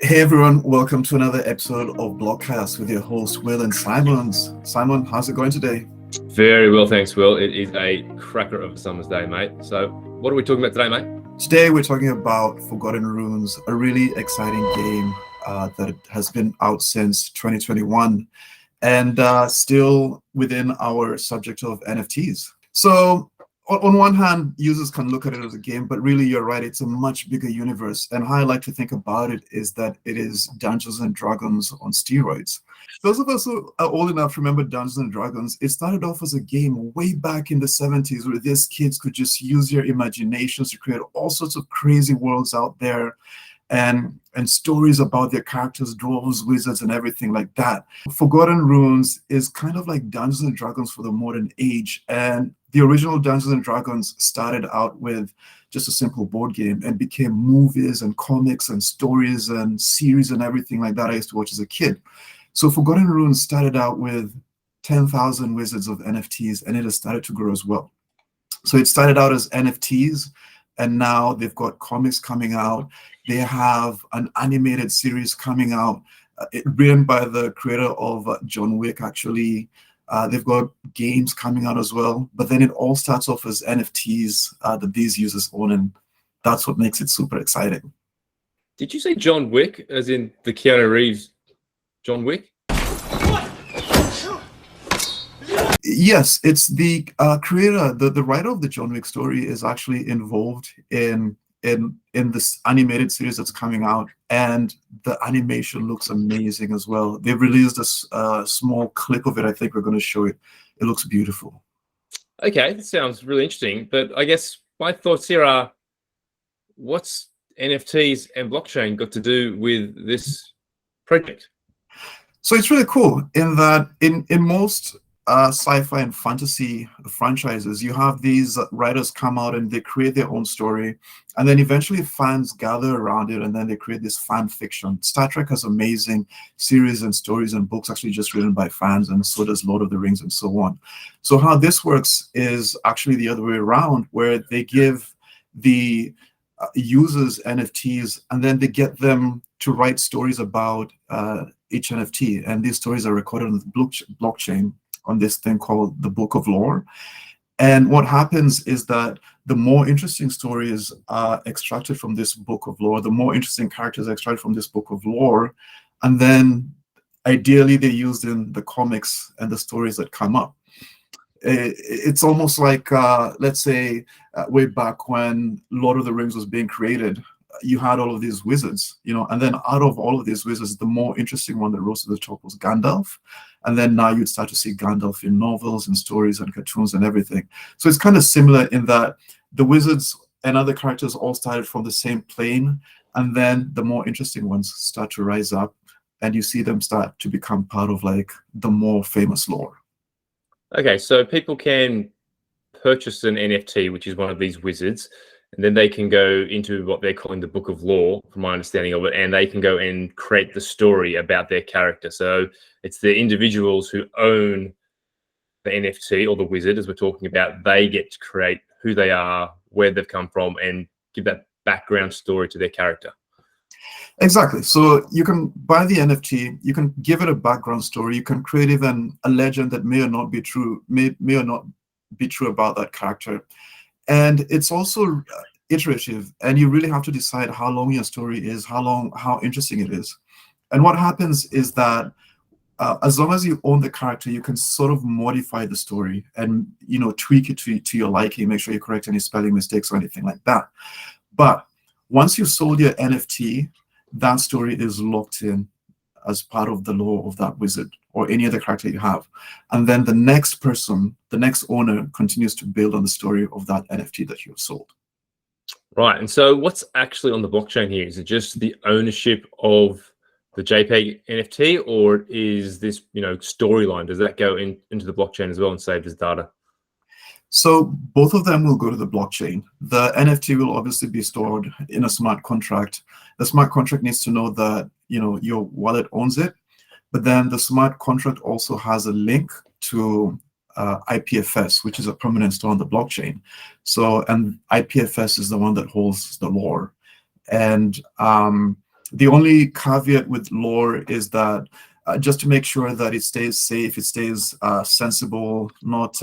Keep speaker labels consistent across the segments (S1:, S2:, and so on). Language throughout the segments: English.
S1: Hey everyone, welcome to another episode of Blogcast with your hosts Will and Simons. Simon, how's it going today?
S2: Very well, thanks, Will. It is a cracker of a summer's day, mate. So what are we talking about today, mate?
S1: Today we're talking about Forgotten Runes, a really exciting game that has been out since 2021 and still within our subject of NFTs. So on one hand, users can look at it as a game, but really you're right, it's a much bigger universe. And how I like to think about it is that it is Dungeons and Dragons on steroids. Those of us who are old enough to remember Dungeons and Dragons, it started off as a game way back in the 70s where these kids could just use their imaginations to create all sorts of crazy worlds out there and stories about their characters, dwarves, wizards, and everything like that. Forgotten Runes is kind of like Dungeons and Dragons for the modern age. And the original Dungeons and Dragons started out with just a simple board game and became movies and comics and stories and series and everything like that I used to watch as a kid. So Forgotten Runes started out with 10,000 wizards of NFTs, and it has started to grow as well. So it started out as NFTs, and now they've got comics coming out. They have an animated series coming out, written by the creator of John Wick, actually. They've got games coming out as well. But then it all starts off as NFTs that these users own, and that's what makes it super exciting.
S2: Did you say John Wick, as in the Keanu Reeves John Wick?
S1: Yes, it's the creator, the writer of the John Wick story is actually involved in this animated series that's coming out, and the animation looks amazing as well. They've released a small clip of it. I think we're going to show it. It looks beautiful.
S2: Okay, that sounds really interesting. But I guess my thoughts here are, what's NFTs and blockchain got to do with this project?
S1: So it's really cool in that in most sci-fi and fantasy franchises, you have these writers come out and they create their own story, and then eventually fans gather around it, and then they create this fan fiction. Star Trek has amazing series and stories and books actually just written by fans, and so does Lord of the Rings and so on. So how this works is actually the other way around, where they give the users NFTs, and then they get them to write stories about each NFT, and these stories are recorded on the blockchain on this thing called the Book of Lore. And what happens is that the more interesting stories are extracted from this Book of Lore, the more interesting characters are extracted from this Book of Lore, and then ideally they're used in the comics and the stories that come up. It's almost like, let's say, way back when Lord of the Rings was being created, you had all of these wizards, and then out of all of these wizards, the more interesting one that rose to the top was Gandalf. And then now you'd start to see Gandalf in novels and stories and cartoons and everything. So it's kind of similar in that the wizards and other characters all started from the same plane, and then the more interesting ones start to rise up, and you see them start to become part of like the more famous lore.
S2: Okay, so people can purchase an NFT, which is one of these wizards, and then they can go into what they're calling the Book of Lore, from my understanding of it, and they can go and create the story about their character. So it's the individuals who own the NFT or the wizard, as we're talking about, they get to create who they are, where they've come from, and give that background story to their character.
S1: Exactly. So you can buy the NFT, you can give it a background story, you can create even a legend that may or not be true, may or not be true about that character. And it's also iterative, and you really have to decide how long your story is, how interesting it is. And what happens is that as long as you own the character, you can sort of modify the story and tweak it to your liking, make sure you correct any spelling mistakes or anything like that. But once you've sold your NFT, that story is locked in as part of the lore of that wizard or any other character you have. And then the next person, the next owner, continues to build on the story of that NFT that you have sold.
S2: Right. And so what's actually on the blockchain here? Is it just the ownership of the JPEG NFT, or is this, storyline? Does that go into the blockchain as well and save as data?
S1: So both of them will go to the blockchain. The NFT will obviously be stored in a smart contract. The smart contract needs to know that your wallet owns it, but then the smart contract also has a link to IPFS, which is a permanent store on the blockchain. So, and IPFS is the one that holds the lore. And The only caveat with lore is that just to make sure that it stays safe, it stays sensible, not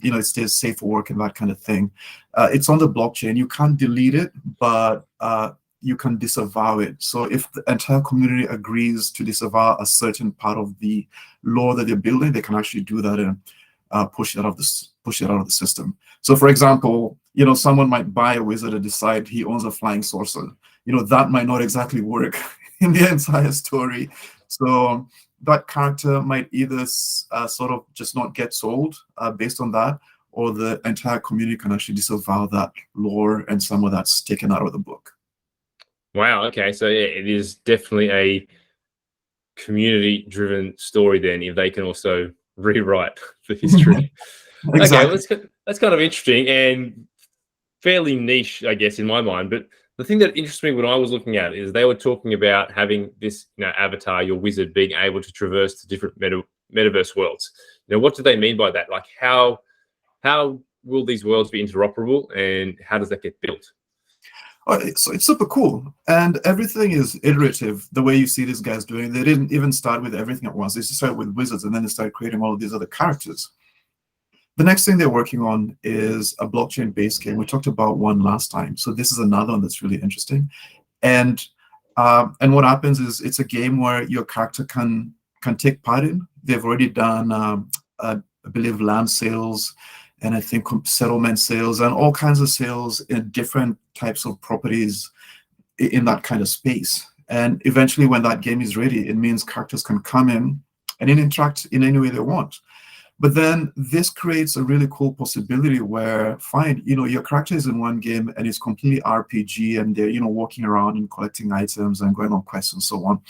S1: it stays safe for work and that kind of thing. It's on the blockchain. You can't delete it, but you can disavow it. So if the entire community agrees to disavow a certain part of the lore that they're building, they can actually do that and push it out of the system. So, for example, someone might buy a wizard and decide he owns a flying saucer. That might not exactly work in the entire story. So that character might either sort of just not get sold based on that, or the entire community can actually disavow that lore and some of that's taken out of the book.
S2: Wow. Okay. So yeah, it is definitely a community-driven story. Then, if they can also rewrite the history.
S1: Exactly.
S2: Okay, well, that's kind of interesting and fairly niche, I guess, in my mind. But the thing that interests me when I was looking at it is they were talking about having this, avatar, your wizard, being able to traverse to different metaverse worlds. What do they mean by that? Like, how will these worlds be interoperable, and how does that get built?
S1: So it's super cool, and everything is iterative. The way you see these guys doing, they didn't even start with everything at once. They just started with wizards, and then they started creating all of these other characters. The next thing they're working on is a blockchain-based game. We talked about one last time, so this is another one that's really interesting. And what happens is it's a game where your character can take part in. They've already done, I believe, land sales, and I think settlement sales, and all kinds of sales in different types of properties in that kind of space. And eventually, when that game is ready, it means characters can come in and interact in any way they want. But then this creates a really cool possibility where, fine, your character is in one game and it's completely RPG, and they're, walking around and collecting items and going on quests and so on.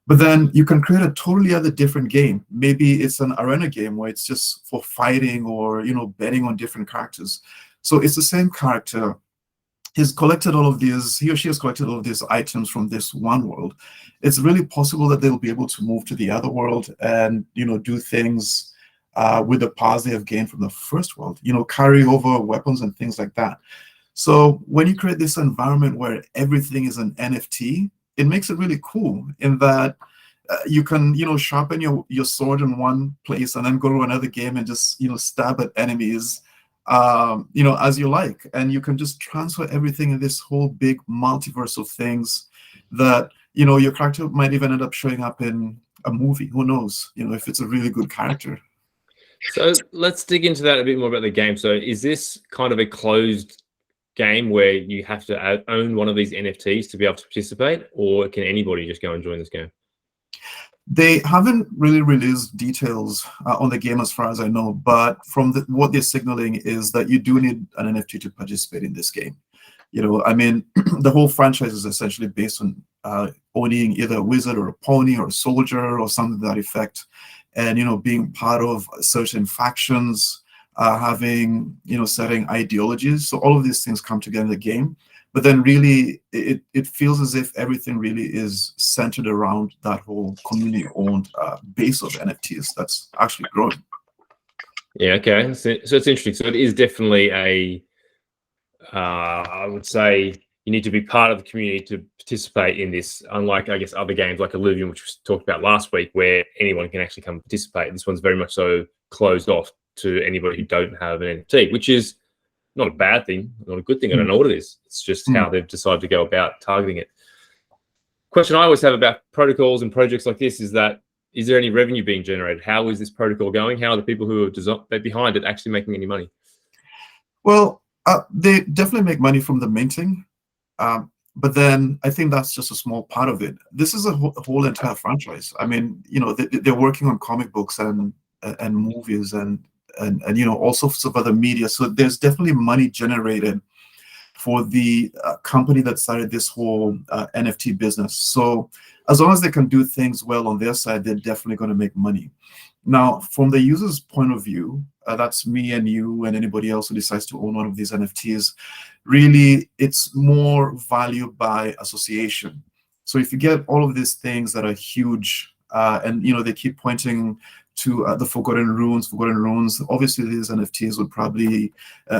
S1: But then you can create a totally other different game. Maybe it's an arena game where it's just for fighting or, betting on different characters. So it's the same character. He or she has collected all of these items from this one world. It's really possible that they'll be able to move to the other world and, do things with the powers they have gained from the first world, carry over weapons and things like that. So when you create this environment where everything is an NFT, it makes it really cool in that you can, sharpen your sword in one place and then go to another game and just, stab at enemies, as you like. And you can just transfer everything in this whole big multiverse of things that, your character might even end up showing up in a movie. Who knows, if it's a really good character.
S2: So let's dig into that a bit more about the game. So is this kind of a closed game where you have to own one of these NFTs to be able to participate, or can anybody just go and join this game?
S1: They haven't really released details on the game as far as I know, but from what they're signaling is that you do need an NFT to participate in this game. The whole franchise is essentially based on owning either a wizard or a pony or a soldier or something to that effect, and being part of certain factions, having certain ideologies. So all of these things come together in the game. But then really it feels as if everything really is centered around that whole community-owned base of NFTs that's actually growing.
S2: Yeah, okay. So it's interesting. So it is definitely I would say you need to be part of the community to participate in this, unlike, I guess, other games like Illuvium, which was talked about last week, where anyone can actually come and participate. This one's very much so closed off to anybody who don't have an NFT, which is not a bad thing, not a good thing. I don't know what it is. It's just how they've decided to go about targeting it. Question I always have about protocols and projects like this is that, is there any revenue being generated? How is this protocol going? How are the people who are behind it actually making any money?
S1: Well, they definitely make money from the minting. But then I think that's just a small part of it. This is a whole entire franchise. They're working on comic books and movies and all sorts of other media. So there's definitely money generated for the company that started this whole NFT business. So as long as they can do things well on their side, they're definitely going to make money. Now, from the user's point of view, that's me and you and anybody else who decides to own one of these NFTs, really, it's more value by association. So if you get all of these things that are huge, and they keep pointing to the Forgotten Runes, obviously these NFTs would probably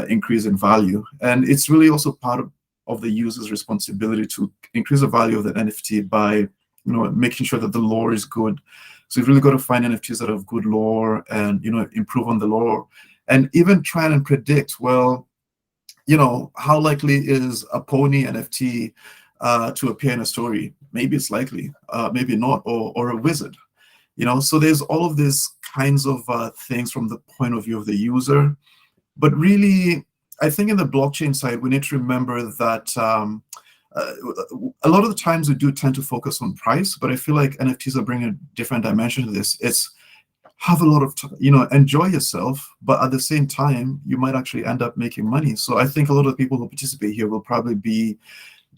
S1: increase in value. And it's really also part of the user's responsibility to increase the value of the NFT by making sure that the lore is good. So you've really got to find NFTs that have good lore and improve on the lore, and even try and predict, well, how likely is a pony NFT to appear in a story? Maybe it's likely, maybe not, or a wizard. So there's all of these kinds of things from the point of view of the user. But really, I think in the blockchain side, we need to remember that a lot of the times we do tend to focus on price, but I feel like NFTs are bringing a different dimension to this. It's have a lot of enjoy yourself, but at the same time, you might actually end up making money. So I think a lot of people who participate here will probably be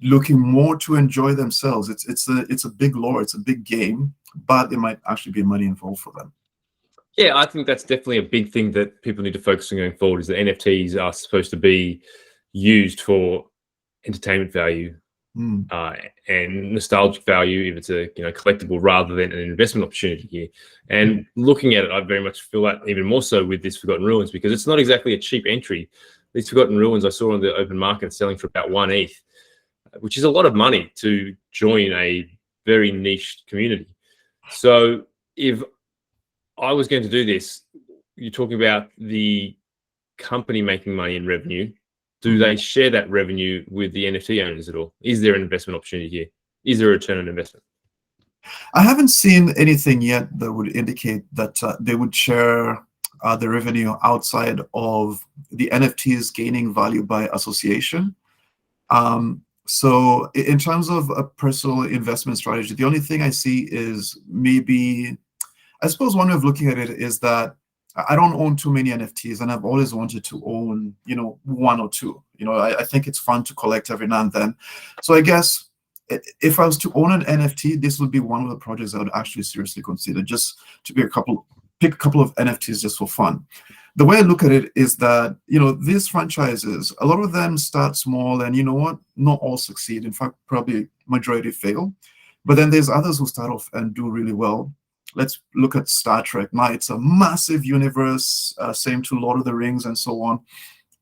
S1: looking more to enjoy themselves. It's a big lore, it's a big game, but there might actually be money involved for them.
S2: Yeah, I think that's definitely a big thing that people need to focus on going forward, is that NFTs are supposed to be used for entertainment value and nostalgic value, if it's a collectible, rather than an investment opportunity here. And looking at it, I very much feel that even more so with this Forgotten Ruins, because it's not exactly a cheap entry. These Forgotten Ruins I saw on the open market selling for about 1 ETH, which is a lot of money to join a very niche community. So if I was going to do this, you're talking about the company making money and revenue. Do they share that revenue with the NFT owners at all? Is there an investment opportunity here? Is there a return on investment?
S1: I haven't seen anything yet that would indicate that they would share the revenue outside of the NFTs gaining value by association. So in terms of a personal investment strategy, the only thing I see is maybe, I suppose one way of looking at it is that I don't own too many NFTs, and I've always wanted to own, 1 or 2. I think it's fun to collect every now and then. So I guess if I was to own an NFT, this would be one of the projects I would actually seriously consider, just to pick a couple of NFTs just for fun. The way I look at it is that, these franchises, a lot of them start small, and not all succeed. In fact, probably majority fail. But then there's others who start off and do really well. Let's look at Star Trek. Now it's a massive universe, same to Lord of the Rings and so on.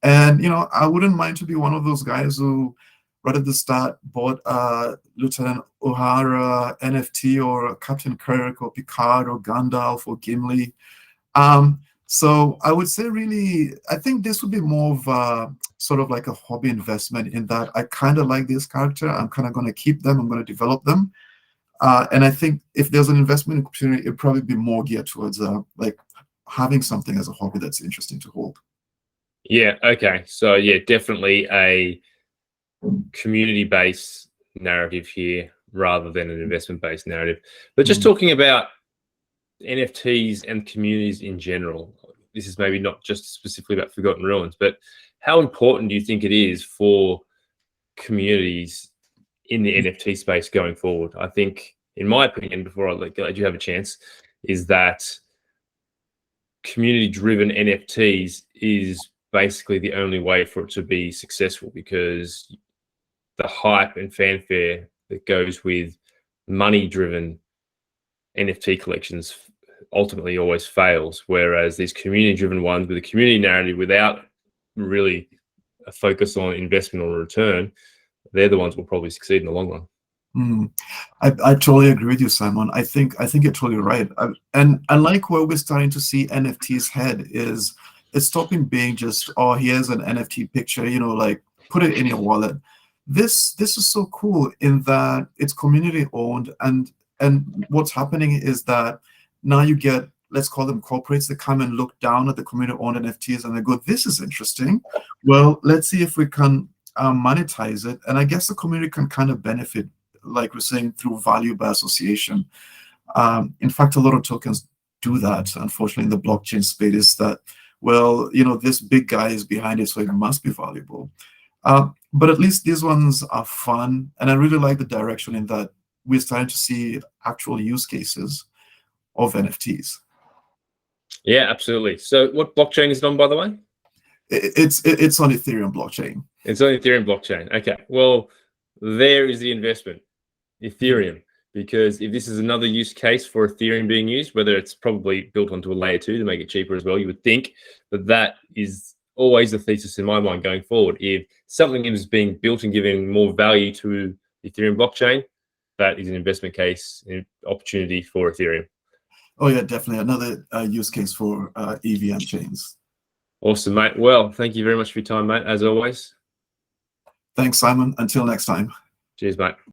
S1: And, I wouldn't mind to be one of those guys who right at the start bought Lieutenant O'Hara NFT, or Captain Kirk, or Picard, or Gandalf, or Gimli. So I would say really, I think this would be more of sort of like a hobby investment, in that I kind of like this character. I'm kind of going to keep them. I'm going to develop them. And I think if there's an investment opportunity, it'd probably be more geared towards like having something as a hobby that's interesting to hold.
S2: Yeah. Okay. So yeah, definitely a community-based narrative here rather than an investment-based narrative. But just talking about NFTs and communities in general, this is maybe not just specifically about Forgotten Ruins, but how important do you think it is for communities in the NFT space going forward? I think, in my opinion, before I let you have a chance, is that community-driven NFTs is basically the only way for it to be successful, because the hype and fanfare that goes with money-driven NFT collections ultimately always fails, whereas these community-driven ones with a community narrative without really a focus on investment or return, they're the ones who will probably succeed in the long run.
S1: I totally agree with you, Simon. I think you're totally right. And I like where we're starting to see NFTs head is it's stopping being just, oh, here's an NFT picture, like put it in your wallet. This is so cool in that it's community owned, and what's happening is that now you get, let's call them corporates, that come and look down at the community owned NFTs and they go, this is interesting. Well, let's see if we can monetize it. And I guess the community can kind of benefit, like we're saying, through value by association. In fact, a lot of tokens do that, unfortunately, in the blockchain space, is that, well, this big guy is behind it, so it must be valuable. But at least these ones are fun. And I really like the direction in that we're starting to see actual use cases of NFTs.
S2: Yeah, absolutely. So what blockchain is it on, by the way?
S1: It's on Ethereum blockchain.
S2: It's on Ethereum blockchain. Okay. Well, there is the investment, Ethereum, because if this is another use case for Ethereum being used, whether it's probably built onto a layer 2 to make it cheaper as well, you would think, but that is always the thesis in my mind going forward. If something is being built and giving more value to the Ethereum blockchain, that is an investment case, an opportunity for Ethereum.
S1: Oh yeah, definitely another use case for EVM chains.
S2: Awesome, mate. Well, thank you very much for your time, mate, as always.
S1: Thanks, Simon. Until next time.
S2: Cheers, mate.